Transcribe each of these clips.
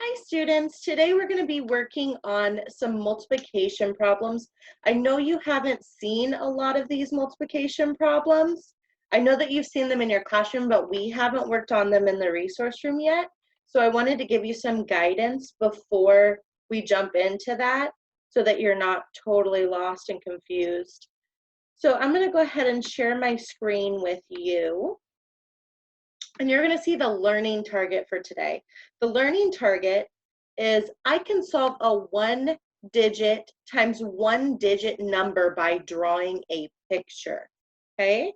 Hi students, today we're going to be working on some multiplication problems. I know you haven't seen a lot of these multiplication problems. I know that you've seen them in your classroom, but we haven't worked on them in the resource room yet. So I wanted to give you some guidance before we jump into that so that you're not totally lost and confused. So I'm going to go ahead and share my screen with you. And you're going to see the learning target for today. The learning target is I can solve a 1-digit times 1-digit number by drawing a picture. Okay,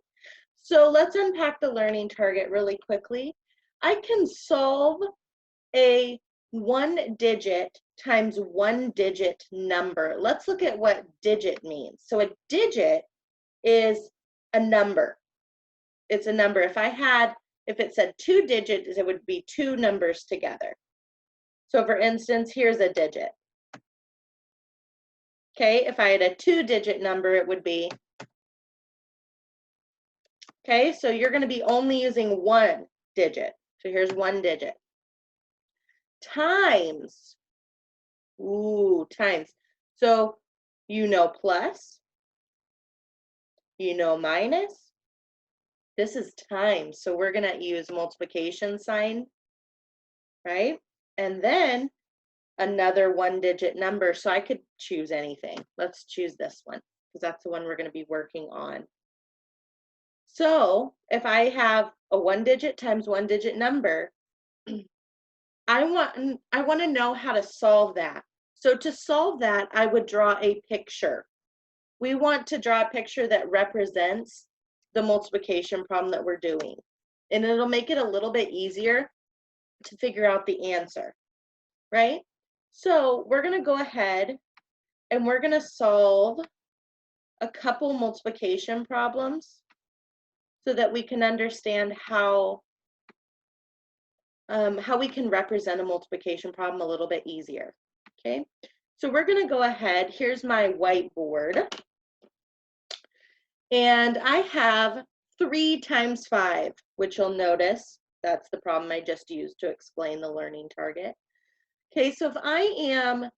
so let's unpack the learning target really quickly. I can solve a 1-digit times 1-digit number. Let's look at what digit means. So a digit is a number. It's a number. If it said 2 digits, it would be 2 numbers together. So for instance, here's a digit. Okay, if I had a 2-digit number, it would be, okay, so you're going to be only using 1 digit. So here's 1 digit. Times, times. So you know plus, you know minus. This is times, so we're going to use multiplication sign, right? And then another 1-digit number, so I could choose anything. Let's choose this one because that's the one we're going to be working on. So if I have a 1-digit times 1-digit number, I want to know how to solve that. So to solve that, I would draw a picture. We want to draw a picture that represents the multiplication problem that we're doing, and it'll make it a little bit easier to figure out the answer, right? So we're going to go ahead and we're going to solve a couple multiplication problems so that we can understand how we can represent a multiplication problem a little bit easier. Okay, so we're going to go ahead. Here's my whiteboard. And I have 3 times 5, which you'll notice that's the problem I just used to explain the learning target. Okay, so if I am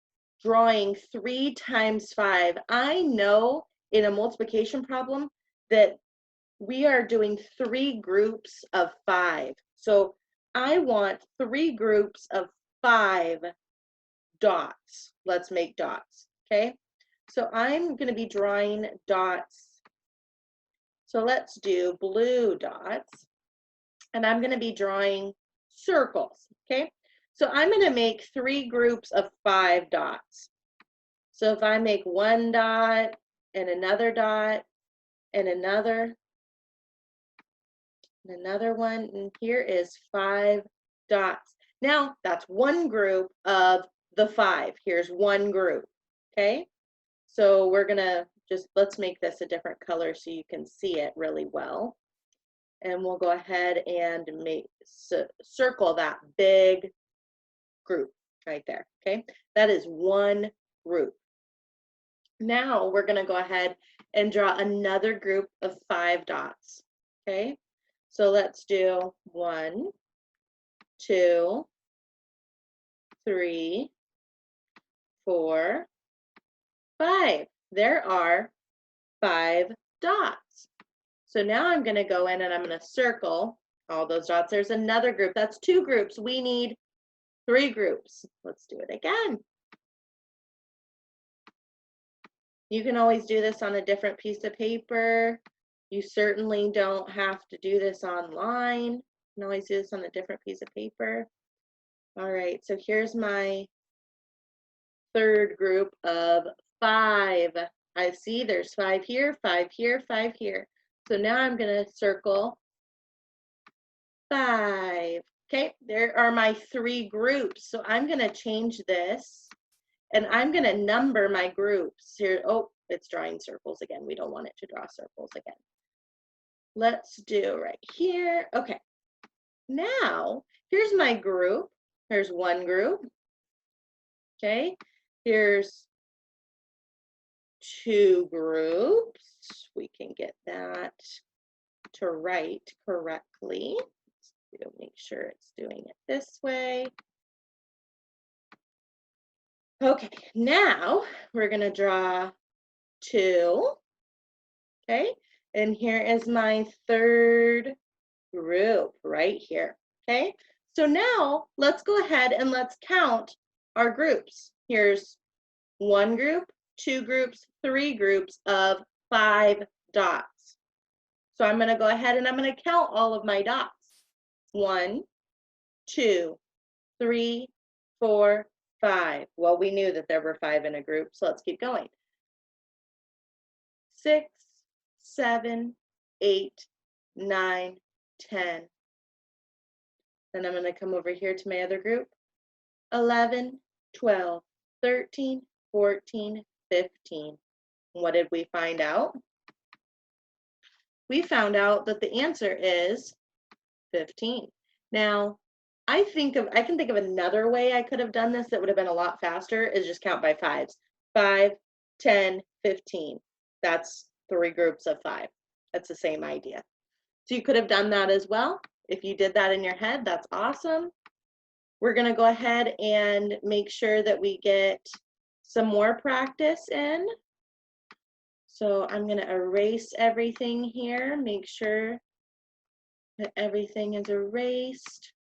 drawing 3 times 5, I know in a multiplication problem that we are doing 3 groups of 5. So I want 3 groups of 5 dots. Let's make dots, okay? So I'm going to be drawing dots. So let's do blue dots, and I'm going to be drawing circles, okay? So I'm going to make 3 groups of 5 dots. So if I make 1 dot and another dot and another one, and here is 5 dots. Now that's 1 group of the 5. Here's 1 group, okay? So we're gonna let's make this a different color so you can see it really well. And we'll go ahead and circle that big group right there, okay? That is 1 group. Now we're gonna go ahead and draw another group of 5 dots, okay? So let's do 1, 2, 3, 4, 5. There are 5 dots. So now I'm going to go in and I'm going to circle all those dots. There's another group. That's 2 groups. We need 3 groups. Let's do it again. You can always do this on a different piece of paper. You certainly don't have to do this online. You can always do this on a different piece of paper. All right, so here's my 3rd group of 5. I see there's 5 here, 5 here, 5 here. So now I'm going to circle 5. Okay, there are my 3 groups. So I'm going to change this and I'm going to number my groups here. Oh, it's drawing circles again. We don't want it to draw circles again. Let's do right here. Okay, now here's my group. Here's 1 group. Okay, here's 2 groups. We can get that to write correctly. Make sure it's doing it this way. Okay, now we're gonna draw 2, okay? And here is my third group right here, okay? So now let's go ahead and let's count our groups. Here's 1 group, 2 groups, 3 groups of 5 dots. So I'm gonna go ahead and I'm gonna count all of my dots. 1, 2, 3, 4, 5. Well, we knew that there were 5 in a group, so let's keep going. 6, 7, 8, 9, 10. Then I'm going to come over here to my other group. 11, 12, 13, 14, 15. What did we find out? We found out that the answer is 15. Now, I can think of another way I could have done this that would have been a lot faster, is just count by 5s. 5, 10, 15. That's 3 groups of 5. That's the same idea. So you could have done that as well. If you did that in your head, that's awesome. We're going to go ahead and make sure that we get some more practice in. So I'm going to erase everything here, make sure that everything is erased.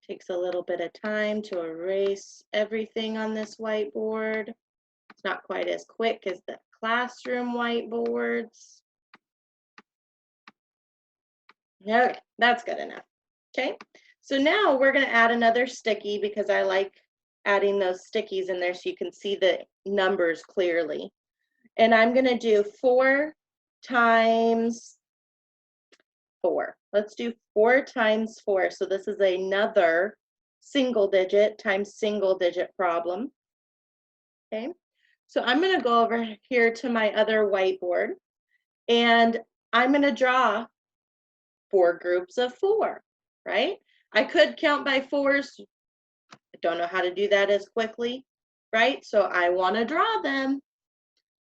Takes a little bit of time to erase everything on this whiteboard. It's not quite as quick as the classroom whiteboards. Okay, that's good enough. Okay, so now we're going to add another sticky because I like adding those stickies in there so you can see the numbers clearly. And I'm going to do 4 times 4. Let's do 4 times 4. So this is another single digit times single digit problem. Okay, so I'm going to go over here to my other whiteboard and I'm going to draw 4 groups of 4, right? I could count by 4s. I don't know how to do that as quickly, right? So I want to draw them.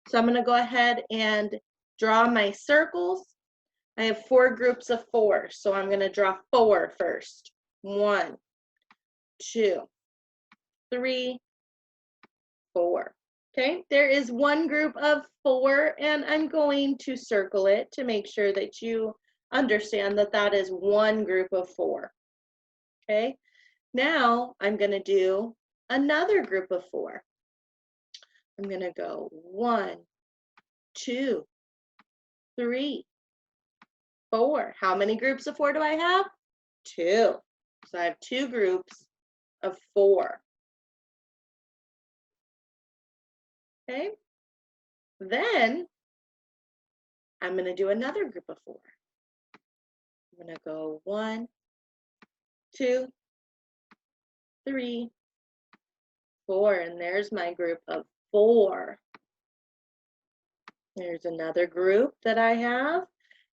So I'm going to go ahead and draw my circles. I have 4 groups of 4, so I'm going to draw 4 first. 1, 2, 3, 4. Okay, there is 1 group of 4, and I'm going to circle it to make sure that you understand that that is 1 group of 4. Okay, now I'm going to do another group of 4. I'm going to go 1, 2, 3, 4. How many groups of 4 do I have? 2. So I have 2 groups of 4. Okay. Then I'm going to do another group of 4. I'm going to go 1, 2, 3, 4. And there's my group of 4. There's another group that I have.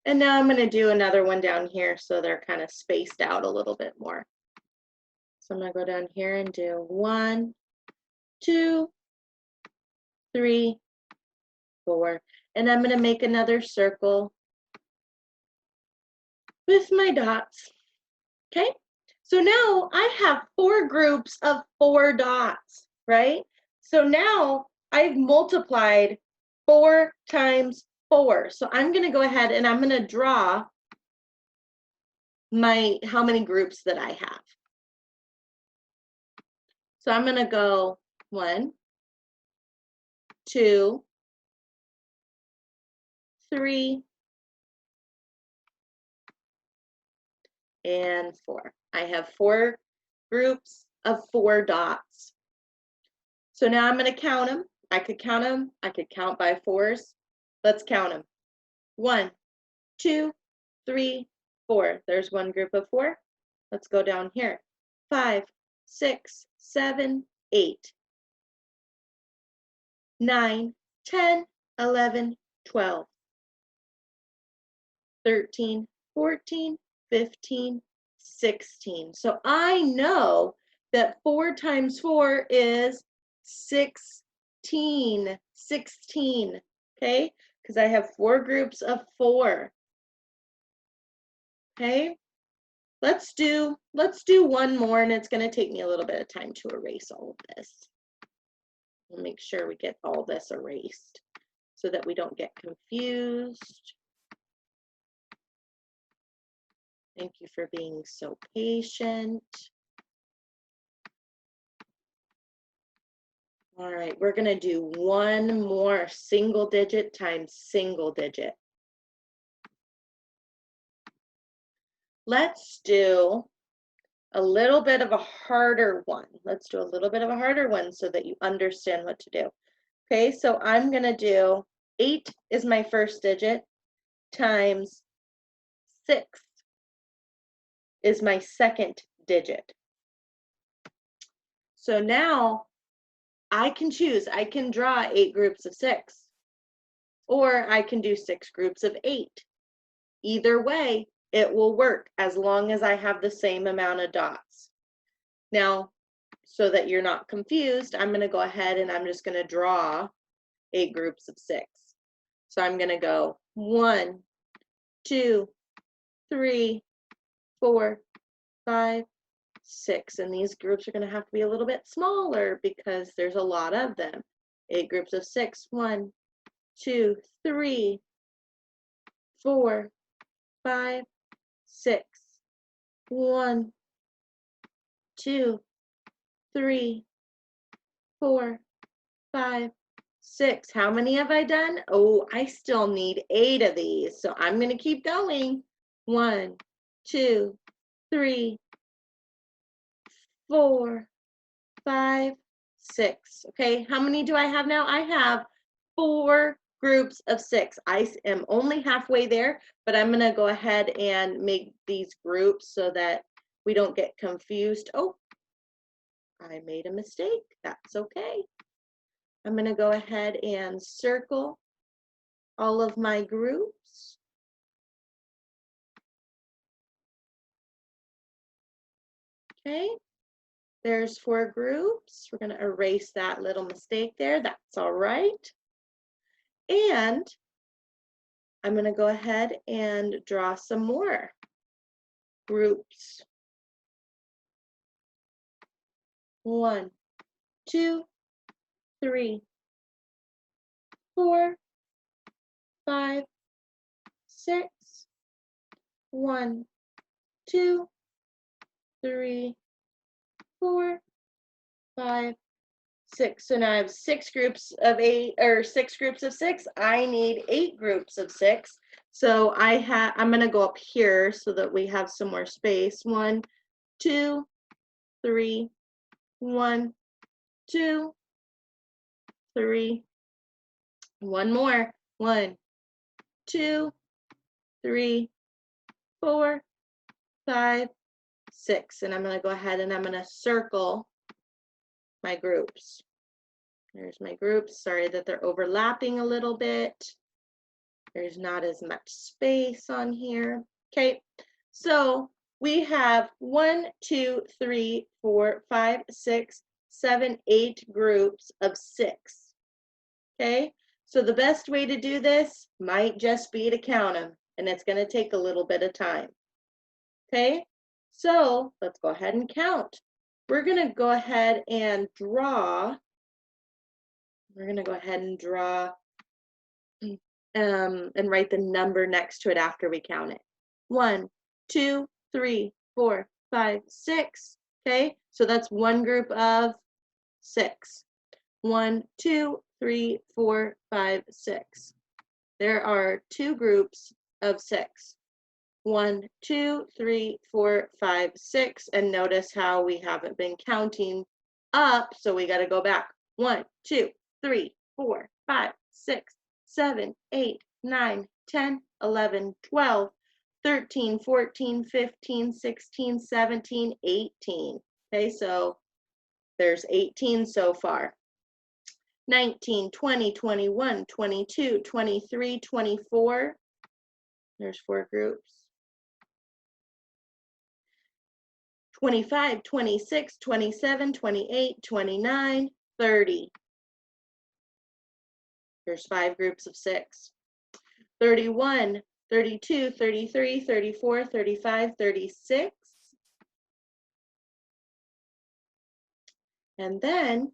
And now I'm going to do another one down here so they're kind of spaced out a little bit more. So I'm going to go down here and do 1, 2, 3, 4. And I'm going to make another circle with my dots. Okay, so now I have 4 groups of 4 dots, right? So now I've multiplied 4 times 4. So I'm going to go ahead and I'm going to draw my how many groups that I have. So I'm going to go 1, 2, 3, and 4. I have 4 groups of 4 dots. So now I'm going to count them. I could count them. I could count by 4s. Let's count them. 1, 2, 3, 4. There's 1 group of 4. Let's go down here. 5, 6, 7, 8, 9, 10, 11, 12, 13, 14, 15, 16. So I know that 4 times 4 is 16. 16, okay? Because I have 4 groups of 4. Okay, let's do one more, and it's going to take me a little bit of time to erase all of this. We'll make sure we get all this erased so that we don't get confused. Thank you for being so patient. All right, we're going to do one more single digit times single digit. Let's do a little bit of a harder one. Let's do a little bit of a harder one so that you understand what to do. Okay, so I'm going to do 8 is my first digit times 6 is my second digit. So now I can choose. I can draw 8 groups of 6, or I can do 6 groups of 8. Either way, it will work as long as I have the same amount of dots. Now, so that you're not confused, I'm going to go ahead and I'm just going to draw 8 groups of 6. So I'm going to go 1, 2, 3, 4, 5, 6. And these groups are going to have to be a little bit smaller because there's a lot of them. 8 groups of 6. 1, 2, 3, 4, 5, 6. 1, 2, 3, 4, 5, 6. How many have I done? Oh, I still need 8 of these. So I'm going to keep going. 1, 2, 3, 4, 5, 6. Okay, how many do I have now? I have 4 groups of 6. I am only halfway there, but I'm going to go ahead and make these groups so that we don't get confused. Oh, I made a mistake. That's okay. I'm going to go ahead and circle all of my groups. Okay, there's 4 groups. We're going to erase that little mistake there. That's all right. And I'm going to go ahead and draw some more groups. 1, 2, 3, 4, 5, 6. 1, 2, 3, 4, 5, 6. So now I have 6 groups of 8, or 6 groups of 6. I need 8 groups of 6. So I'm going to go up here so that we have some more space. 1, 2, 3, 1, 2, 3. One more. 1, 2, 3, 4, 5, 6. And I'm going to go ahead and I'm going to circle my groups. There's my groups. Sorry that they're overlapping a little bit. There's not as much space on here. Okay, so we have 1, 2, 3, 4, 5, 6, 7, 8 groups of 6. Okay, so the best way to do this might just be to count them, and it's going to take a little bit of time. Okay, so let's go ahead and count. We're going to go ahead and draw. We're going to go ahead and draw and write the number next to it after we count it. 1, 2, 3, 4, 5, 6. Okay, so that's one group of 6. 1, 2, 3, 4, 5, 6. There are 2 groups of 6. 1, 2, 3, 4, 5, 6. And notice how we haven't been counting up, so we got to go back. 1, 2, 3, 4, 5, 6, 7, 8, 9, 10, 11, 12, 13, 14, 15, 16, 17, 18. Okay, so there's 18 so far. 19, 20, 21, 22, 23, 24. There's 4 groups. 25, 26, 27, 28, 29, 30. There's 5 groups of 6. 31, 32, 33, 34, 35, 36. And then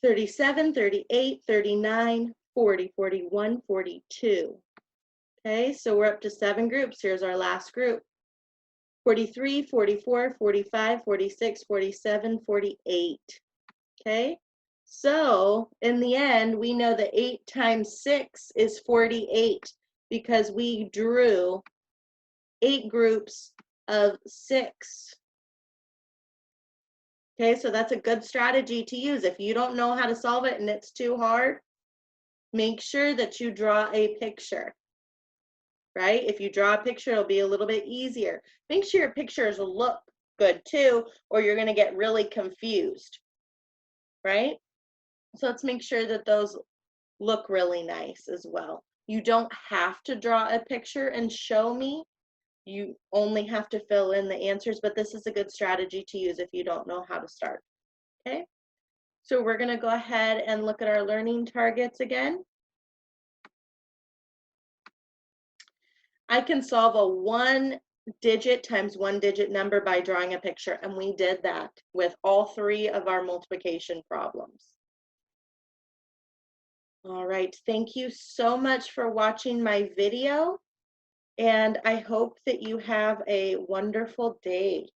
37, 38, 39, 40, 41, 42. Okay, so we're up to 7 groups. Here's our last group. 43, 44, 45, 46, 47, 48. Okay, so in the end, we know that 8 times 6 is 48 because we drew 8 groups of 6. Okay, so that's a good strategy to use. If you don't know how to solve it and it's too hard, make sure that you draw a picture, right? If you draw a picture, it'll be a little bit easier. Make sure your pictures look good too, or you're gonna get really confused, right? So let's make sure that those look really nice as well. You don't have to draw a picture and show me. You only have to fill in the answers, but this is a good strategy to use if you don't know how to start, okay? So we're gonna go ahead and look at our learning targets again. I can solve a 1-digit times 1-digit number by drawing a picture, and we did that with all 3 of our multiplication problems. All right, thank you so much for watching my video, and I hope that you have a wonderful day.